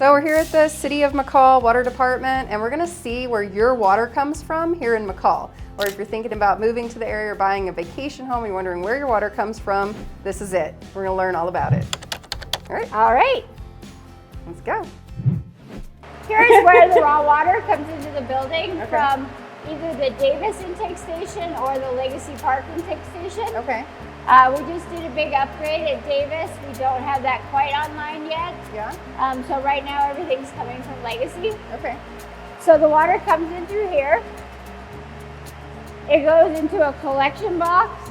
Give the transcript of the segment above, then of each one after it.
So we're here at the City of McCall Water Department, and we're gonna see where your water comes from here in McCall. Or if you're thinking about moving to the area or buying a vacation home, you're wondering where your water comes from, this is it. We're gonna learn all about it. All right, let's go. Here's where the raw water comes into the building from either the Davis intake station or the Legacy Park intake station. Okay. We just did a big upgrade at Davis. We don't have that quite online yet. Yeah. So right now everything's coming from Legacy. Okay. So the water comes in through here. It goes into a collection box,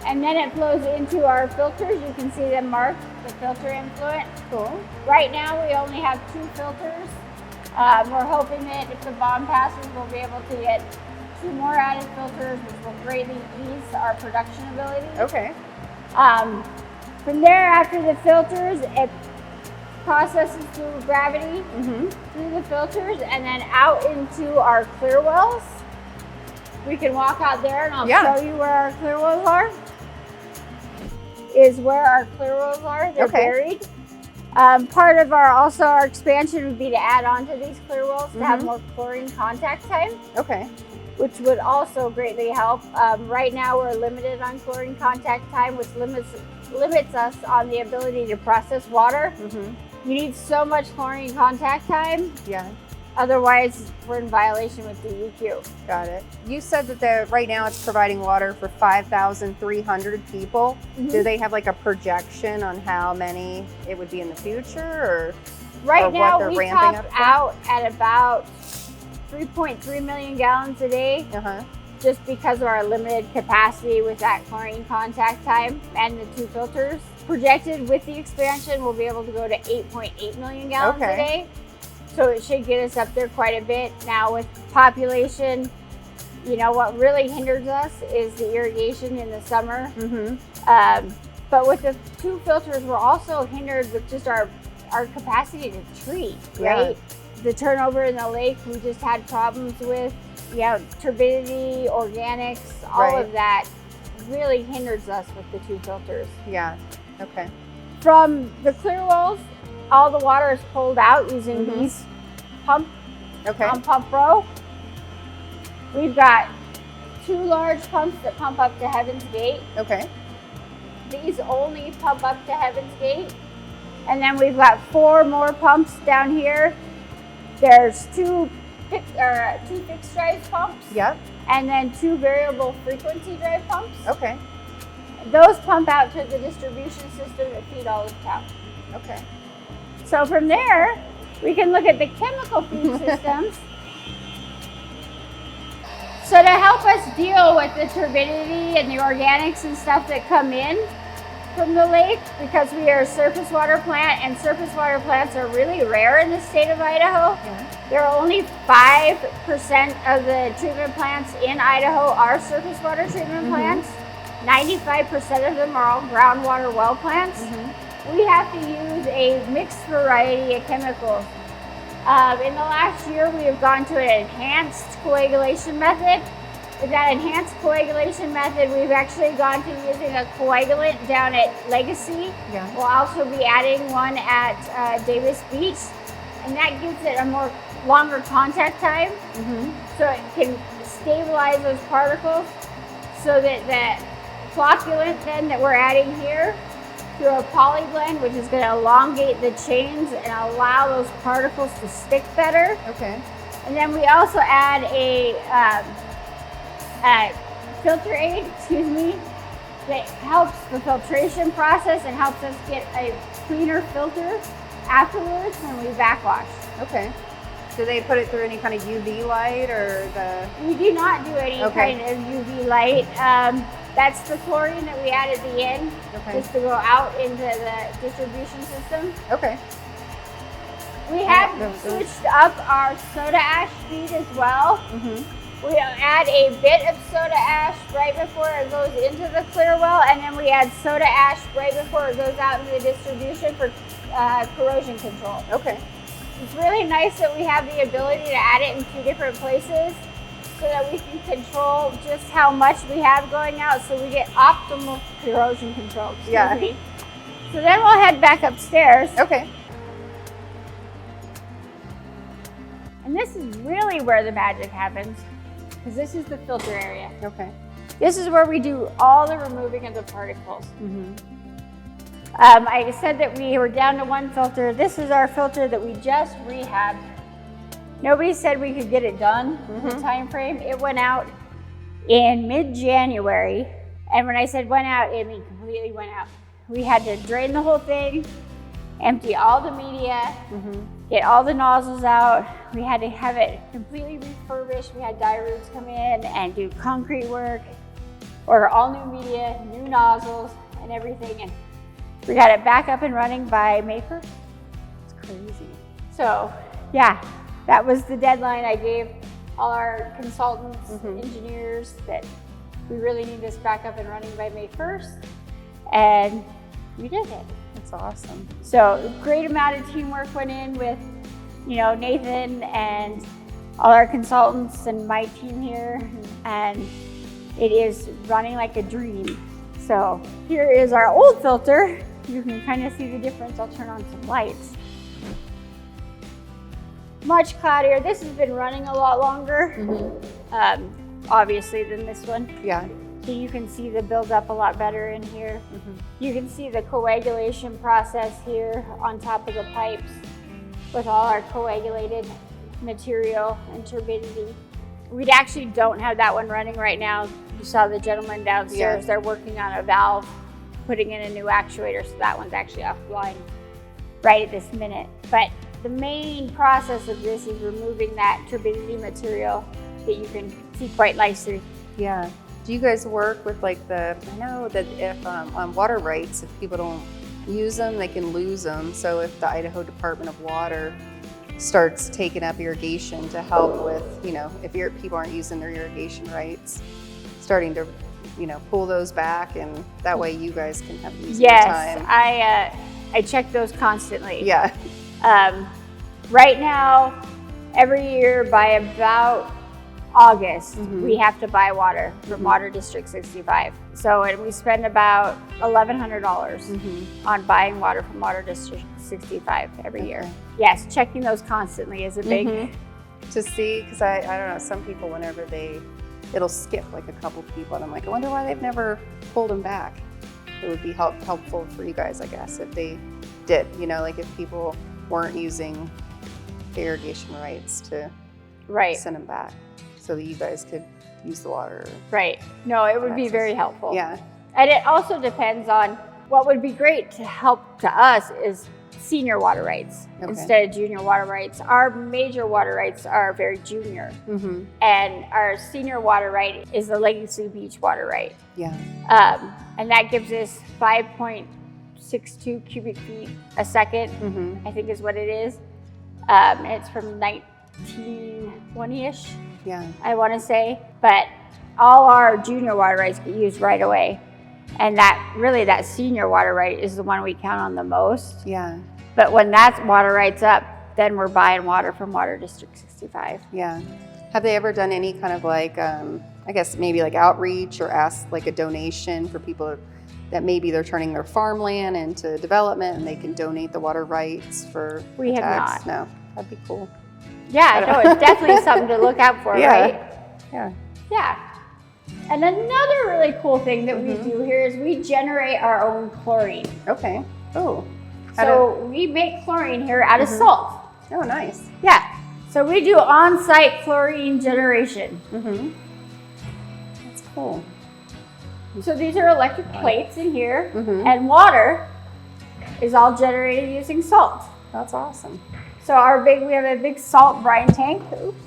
and then it flows into our filters. You can see them marked, the filter influent. Cool. Right now we only have 2 filters. We're hoping that if the bond passes, we'll be able to get 2 more added filters, which will greatly ease our production ability. Okay. From there, after the filters, it processes through gravity, through the filters, and then out into our clear wells. We can walk out there and I'll show you where our clear wells are. Is where our clear wells are. They're buried. Part of our expansion would be to add on to these clear wells to have more chlorine contact time. Okay. Which would also greatly help. Right now we're limited on chlorine contact time, which limits us on the ability to process water. You need so much chlorine contact time. Yeah. Otherwise, we're in violation with DEQ. Got it. You said that right now it's providing water for 5,300 people. Do they have like a projection on how many it would be in the future, or right now what we top out at about 3.3 million gallons a day, just because of our limited capacity with that chlorine contact time and the 2 filters. Projected with the expansion, we'll be able to go to 8.8 million gallons a day. So it should get us up there quite a bit. Now with population, you know, what really hinders us is the irrigation in the summer. But with the 2 filters, we're also hindered with just our capacity to treat, right? The turnover in the lake, we just had problems with, you know, turbidity, organics, all of that really hinders us with the 2 filters. Yeah, okay. From the clear wells, all the water is pulled out using these pump on pump row. We've got 2 large pumps that pump up to Heaven's Gate. Okay. These only pump up to Heaven's Gate. And then we've got 4 more pumps down here. There's 2 fixed drive pumps. Yep. And then 2 variable frequency drive pumps. Okay. Those pump out to the distribution system that feed all of town. Okay. So from there, we can look at the chemical feed systems. So to help us deal with the turbidity and the organics and stuff that come in from the lake, because we are a surface water plant, and surface water plants are really rare in the state of Idaho. There are only 5% of the treatment plants in Idaho are surface water treatment plants. 95% of them are all groundwater well plants. We have to use a mixed variety of chemicals. In the last year, we have gone to an enhanced coagulation method. With that enhanced coagulation method, we've actually gone to using a coagulant down at Legacy. We'll also be adding one at Davis Beach, and that gives it a longer contact time, so it can stabilize those particles, so that the flocculant then that we're adding here through a poly blend, which is going to elongate the chains and allow those particles to stick better. Okay. And then we also add a filter aid, that helps the filtration process and helps us get a cleaner filter afterwards when we backwash. Okay. Do they put it through any kind of UV light, or We do not do any kind of UV light. That's the chlorine that we add at the end, just to go out into the distribution system. Okay. We have switched up our soda ash feed as well. We add a bit of soda ash right before it goes into the clear well, and then we add soda ash right before it goes out into the distribution for corrosion control. Okay. It's really nice that we have the ability to add it in 2 different places, so that we can control just how much we have going out, so we get optimal corrosion control. So then we'll head back upstairs. Okay. And this is really where the magic happens, because this is the filter area. Okay. This is where we do all the removing of the particles. Mm-hmm. I said that we were down to one filter. This is our filter that we just rehabbed. Nobody said we could get it done in the time frame. It went out in mid-January. And when I said went out, it completely went out. We had to drain the whole thing, empty all the media, get all the nozzles out. We had to have it completely refurbished. We had dye roots come in and do concrete work, order all new media, new nozzles, and everything. And we got it back up and running by May 1st. It's crazy. So, yeah, that was the deadline I gave all our consultants, engineers, that we really need this back up and running by May 1st. And we did it. That's awesome. So, great amount of teamwork went in with, you know, Nathan and all our consultants and my team here. And it is running like a dream. So, here is our old filter. You can kind of see the difference. I'll turn on some lights. Much cloudier. This has been running a lot longer, obviously, than this one. Yeah. So you can see the buildup a lot better in here. You can see the coagulation process here on top of the pipes with all our coagulated material and turbidity. We actually don't have that one running right now. You saw the gentleman downstairs. They're working on a valve, putting in a new actuator, so that one's actually offline right at this minute. But the main process of this is removing that turbidity material that you can see quite nicely. Yeah. Do you guys work with like I know that if on water rights, if people don't use them, they can lose them. So if the Idaho Department of Water starts taking up irrigation to help with, you know, if people aren't using their irrigation rights, starting to, you know, pull those back, and that way you guys can have easier time. Yes, I check those constantly. Yeah. Right now, every year by about August, we have to buy water from Water District 65. So, and we spend about $1,100 on buying water from Water District 65 every year. Yes, checking those constantly is a big... To see, because I don't know, some people, whenever it'll skip like a couple people, and I'm like, I wonder why they've never pulled them back. It would be helpful for you guys, I guess, if they did, you know, like if people weren't using the irrigation rights to send them back so that you guys could use the water. Right. No, it would be very helpful. Yeah. And it also depends on what would be great to help to us is senior water rights instead of junior water rights. Our major water rights are very junior, and our senior water right is the Legacy Beach water right. Yeah. And that gives us 5.62 cubic feet a second, I think is what it is. And it's from 1920-ish, I want to say. But all our junior water rights get used right away. And that senior water right is the one we count on the most. Yeah. But when that water right's up, then we're buying water from Water District 65. Yeah. Have they ever done any kind of like, I guess maybe like outreach or asked like a donation for people that maybe they're turning their farmland into development and they can donate the water rights for We have tax? not. No, that'd be cool. Yeah, no, it's definitely something to look out for, right? Yeah. Yeah. And another really cool thing that we do here is we generate our own chlorine. Okay. Oh. So we make chlorine here out of salt. Oh, nice. Yeah. So we do on-site chlorine generation. That's cool. So these are electric plates in here, and water is all generated using salt. That's awesome. So we have a big salt brine tank. Oops.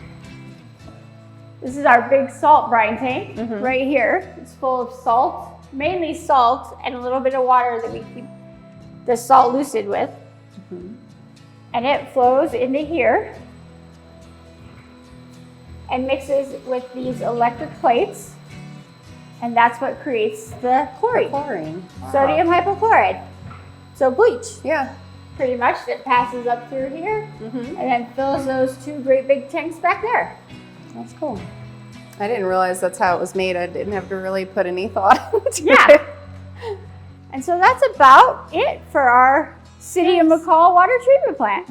This is our big salt brine tank right here. It's full of salt, mainly salt, and a little bit of water that we keep the salt lucid with. And it flows into here and mixes with these electric plates. And that's what creates the chlorine. Wow. Sodium hypochlorite. So bleach. Yeah. Pretty much that passes up through here and then fills those two great big tanks back there. That's cool. I didn't realize that's how it was made. I didn't have to really put any thought into it. And so that's about it for our City of McCall water treatment plant.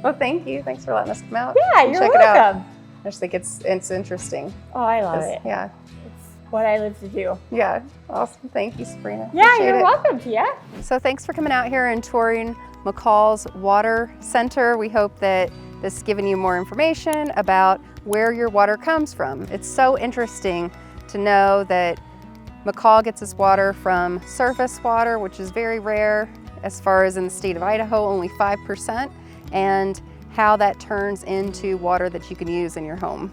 Well, thank you. Thanks for letting us come out. Yeah, and you're check it out. welcome. I just think it's interesting. Oh, I love it. Yeah. It's what I live to do. Yeah. Awesome. Thank you, Sabrina. Yeah, Appreciate you're it. welcome, Tia. So thanks for coming out here and touring McCall's Water Center. We hope that this has given you more information about where your water comes from. It's so interesting to know that McCall gets its water from surface water, which is very rare as far as in the state of Idaho, only 5%, and how that turns into water that you can use in your home.